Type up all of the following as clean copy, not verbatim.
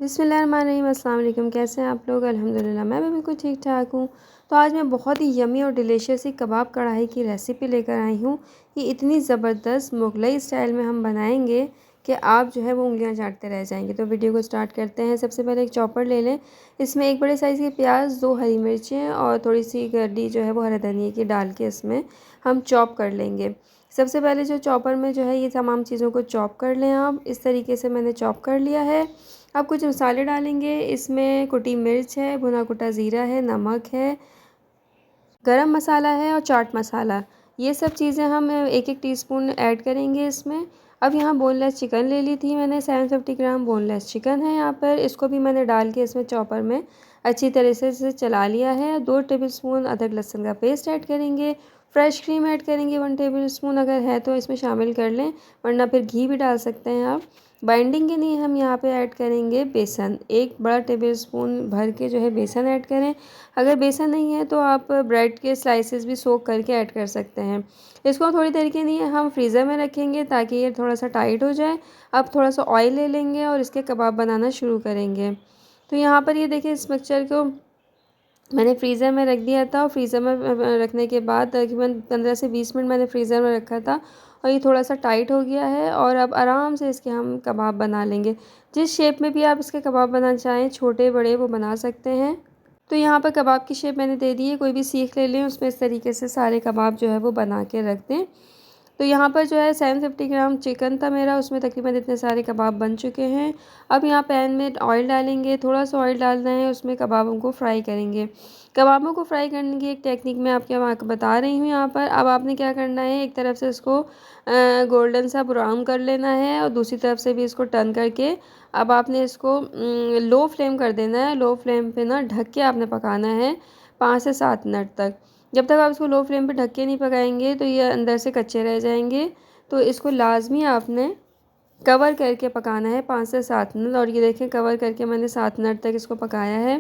बिस्मिल्लाहिर्रहमानिर्रहीम। अस्सलाम वालेकुम। कैसे हैं आप लोग? अल्हम्दुलिल्लाह मैं भी बिल्कुल ठीक ठाक हूँ। तो आज मैं बहुत ही यमी और डिलीशियस सी कबाब कढ़ाई की रेसिपी लेकर आई हूँ। ये इतनी ज़बरदस्त मुगलई स्टाइल में हम बनाएंगे कि आप जो है वो उंगलियां चाटते रह जाएंगे। तो वीडियो को स्टार्ट करते हैं। सबसे पहले एक चॉपर ले लें। इसमें एक बड़े साइज़ के प्याज, 2 हरी मिर्चें और थोड़ी सी गड्डी जो है वो हरा धनिया की डाल के इसमें हम चॉप कर लेंगे। सबसे पहले जो चॉपर में जो है ये तमाम चीज़ों को चॉप कर लें। आप इस तरीके से मैंने चॉप कर लिया है। अब कुछ मसाले डालेंगे। इसमें कुटी मिर्च है, भुना कुटा ज़ीरा है, नमक है, गरम मसाला है और चाट मसाला। ये सब चीज़ें हम एक एक टीस्पून ऐड करेंगे इसमें। अब यहाँ बोनलेस चिकन ले ली थी मैंने, 750 ग्राम बोनलेस चिकन है यहाँ पर। इसको भी मैंने डाल के इसमें चॉपर में अच्छी तरह से इसे चला लिया है। 2 टेबलस्पून अदरक लहसुन का पेस्ट ऐड करेंगे। फ्रेश क्रीम ऐड करेंगे 1 टेबलस्पून, अगर है तो इसमें शामिल कर लें, वरना फिर घी भी डाल सकते हैं आप। बाइंडिंग के लिए हम यहाँ पे ऐड करेंगे बेसन। 1 बड़ा टेबलस्पून भर के जो है बेसन ऐड करें। अगर बेसन नहीं है तो आप ब्रेड के स्लाइसेस भी सोक करके ऐड कर सकते हैं। इसको थोड़ी देर के लिए हम फ्रीज़र में रखेंगे ताकि ये थोड़ा सा टाइट हो जाए। अब थोड़ा सा ऑयल ले लेंगे और इसके कबाब बनाना शुरू करेंगे। तो यहाँ पर ये देखिए, इस मिक्सचर को मैंने फ्रीज़र में रख दिया था और फ्रीज़र में रखने के बाद तकरीबन 15 से 20 मिनट मैंने फ्रीज़र में रखा था और ये थोड़ा सा टाइट हो गया है। और अब आराम से इसके हम कबाब बना लेंगे। जिस शेप में भी आप इसके कबाब बनाना चाहें, छोटे बड़े, वो बना सकते हैं। तो यहाँ पर कबाब की शेप मैंने दे दी है। कोई भी सीख ले लें, उसमें इस तरीके से सारे कबाब जो है वो बना के रख दें। तो यहाँ पर जो है 750 ग्राम चिकन था मेरा, उसमें तकरीबन इतने सारे कबाब बन चुके हैं। अब यहाँ पैन में ऑयल डालेंगे, थोड़ा सा ऑयल डालना है, उसमें कबाबों को फ्राई करेंगे। कबाबों को फ्राई करने की एक टेक्निक मैं आपको बता रही हूँ यहाँ पर। अब आपने क्या करना है, एक तरफ से इसको गोल्डन सा ब्राउन कर लेना है और दूसरी तरफ से भी इसको टर्न करके अब आपने इसको लो फ्लेम कर देना है। लो फ्लेम पे ना ढक के आपने पकाना है 5 से 7 मिनट तक। जब तक आप इसको लो फ्लेम पे ढक के नहीं पकाएंगे तो ये अंदर से कच्चे रह जाएंगे। तो इसको लाजमी आपने कवर करके पकाना है 5 से 7 मिनट। और ये देखें, कवर करके मैंने 7 मिनट तक इसको पकाया है।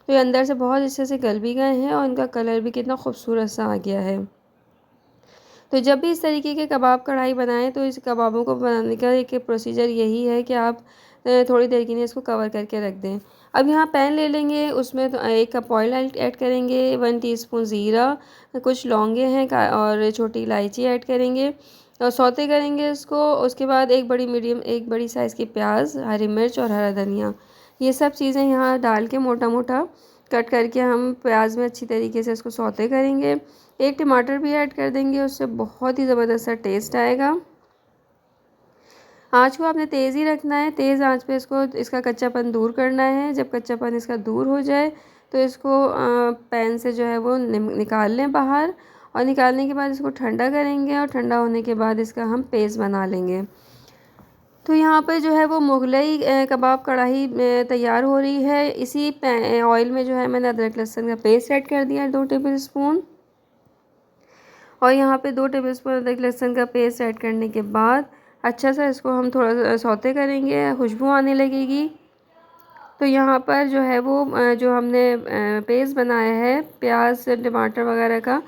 तो ये अंदर से बहुत अच्छे से गल भी गए हैं और इनका कलर भी कितना खूबसूरत सा आ गया है। तो जब भी इस तरीके के कबाब कढ़ाई बनाएं तो इस कबाबों को बनाने का एक प्रोसीजर यही है कि आप थोड़ी देर के लिए इसको कवर करके रख दें। अब यहाँ पैन ले लेंगे, उसमें तो 1 कप ऑयल ऐड करेंगे, 1 टीस्पून ज़ीरा, कुछ लौंगे हैं और छोटी इलायची ऐड करेंगे और सौते करेंगे इसको। उसके बाद एक बड़ी साइज़ की प्याज, हरी मिर्च और हरा धनिया, ये सब चीज़ें यहाँ डाल के मोटा मोटा कट करके हम प्याज में अच्छी तरीके से इसको सौते करेंगे। 1 टमाटर भी ऐड कर देंगे, उससे बहुत ही ज़बरदस्त सा टेस्ट आएगा। आँच को आपने तेज़ ही रखना है, तेज़ आँच पे इसका कच्चापन दूर करना है। जब कच्चापन इसका दूर हो जाए तो इसको पैन से जो है वो निकाल लें बाहर। और निकालने के बाद इसको ठंडा करेंगे और ठंडा होने के बाद इसका हम पेस्ट बना लेंगे। तो यहाँ पर जो है वो मुगलई कबाब कढ़ाई तैयार हो रही है। इसी ऑयल में जो है मैंने अदरक लहसुन का पेस्ट ऐड कर दिया 2 टेबलस्पून। और यहाँ पे 2 टेबलस्पून अदरक लहसुन का पेस्ट ऐड करने के बाद अच्छा सा इसको हम थोड़ा सा सौते करेंगे, खुशबू आने लगेगी। तो यहाँ पर जो है वो जो हमने पेस्ट बनाया है प्याज टमाटर वगैरह का,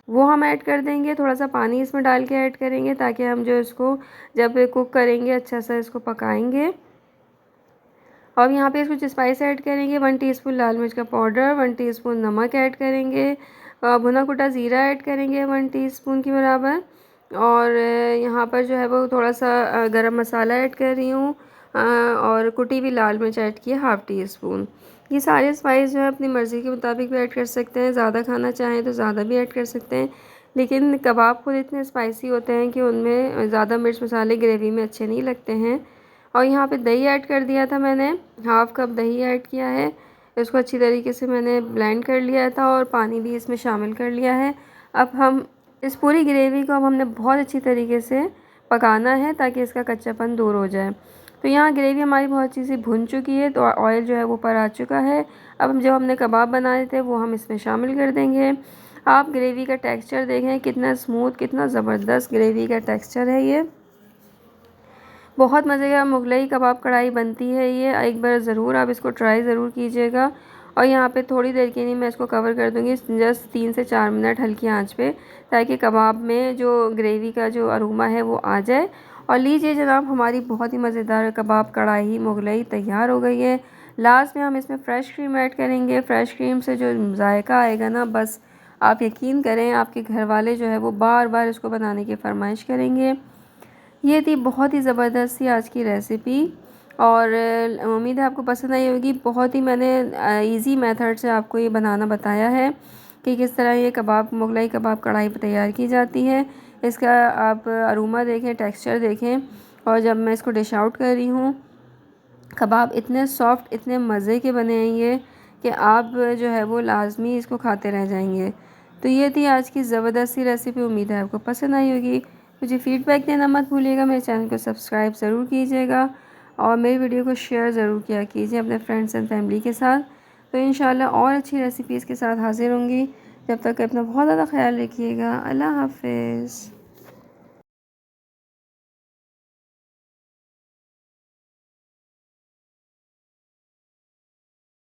वो हम ऐड कर देंगे। थोड़ा सा पानी इसमें डाल के ऐड करेंगे ताकि हम जो इसको जब कुक करेंगे अच्छा सा इसको पकाएंगे। और यहाँ पे कुछ स्पाइस ऐड करेंगे, 1 टीस्पून लाल मिर्च का पाउडर, 1 टीस्पून नमक ऐड करेंगे, भुना कुटा ज़ीरा ऐड करेंगे 1 टीस्पून के बराबर। और यहाँ पर जो है वो थोड़ा सा गरम मसाला ऐड कर रही हूँ और कुटी हुई लाल मिर्च ऐड की है 1/2 टीस्पून। ये सारे स्पाइस जो है अपनी मर्ज़ी के मुताबिक भी ऐड कर सकते हैं, ज़्यादा खाना चाहें तो ज़्यादा भी ऐड कर सकते हैं। लेकिन कबाब खुद इतने स्पाइसी होते हैं कि उनमें ज़्यादा मिर्च मसाले ग्रेवी में अच्छे नहीं लगते हैं। और यहाँ पे दही ऐड कर दिया था मैंने, 1/2 कप दही ऐड किया है। इसको अच्छी तरीके से मैंने ब्लेंड कर लिया था और पानी भी इसमें शामिल कर लिया है। अब हम इस पूरी ग्रेवी को हमने बहुत अच्छी तरीके से पकाना है ताकि इसका कच्चापन दूर हो जाए। तो यहाँ ग्रेवी हमारी बहुत अच्छी सी भुन चुकी है, तो ऑयल जो है वो ऊपर आ चुका है। अब हम जो हमने कबाब बनाए थे वो हम इसमें शामिल कर देंगे। आप ग्रेवी का टेक्सचर देखें, कितना स्मूथ, कितना ज़बरदस्त ग्रेवी का टेक्सचर है ये। बहुत मज़े का मुगलई कबाब कढ़ाई बनती है ये, एक बार ज़रूर आप इसको ट्राई ज़रूर कीजिएगा। और यहाँ पे थोड़ी देर के लिए मैं इसको कवर कर दूँगी, जस्ट 3 से 4 मिनट हल्की आंच पे, ताकि कबाब में जो ग्रेवी का जो अरोमा है वो आ जाए और लीजिए जनाब, हमारी बहुत ही मज़ेदार कबाब कढ़ाई मुगलई तैयार हो गई है। लास्ट में हम इसमें फ़्रेश क्रीम ऐड करेंगे। फ़्रेश क्रीम से जो जायका आएगा ना, बस आप यकीन करें आपके घर वाले जो है वो बार बार इसको बनाने की फरमाइश करेंगे। ये थी बहुत ही ज़बरदस्त सी आज की रेसिपी, और उम्मीद है आपको पसंद आई होगी। बहुत ही मैंने इजी मेथड से आपको ये बनाना बताया है कि किस तरह ये कबाब मुगलई कबाब कढ़ाई पर तैयार की जाती है। इसका आप अरोमा देखें, टेक्सचर देखें, और जब मैं इसको डिश आउट कर रही हूँ, कबाब इतने सॉफ्ट, इतने मज़े के बने हैं ये कि आप जो है वो लाजमी इसको खाते रह जाएंगे। तो ये थी आज की ज़बरदस्त सी रेसिपी। उम्मीद है आपको पसंद आई होगी। मुझे फ़ीडबैक देना मत भूलिएगा। मेरे चैनल को सब्सक्राइब ज़रूर कीजिएगा और मेरी वीडियो को शेयर ज़रूर किया कीजिए अपने फ्रेंड्स एंड फैमिली के साथ। तो इंशाल्लाह और अच्छी रेसिपीज़ के साथ हाज़िर होंगी। जब तक अपना बहुत ज़्यादा ख्याल रखिएगा। अल्लाह हाफ़िज़।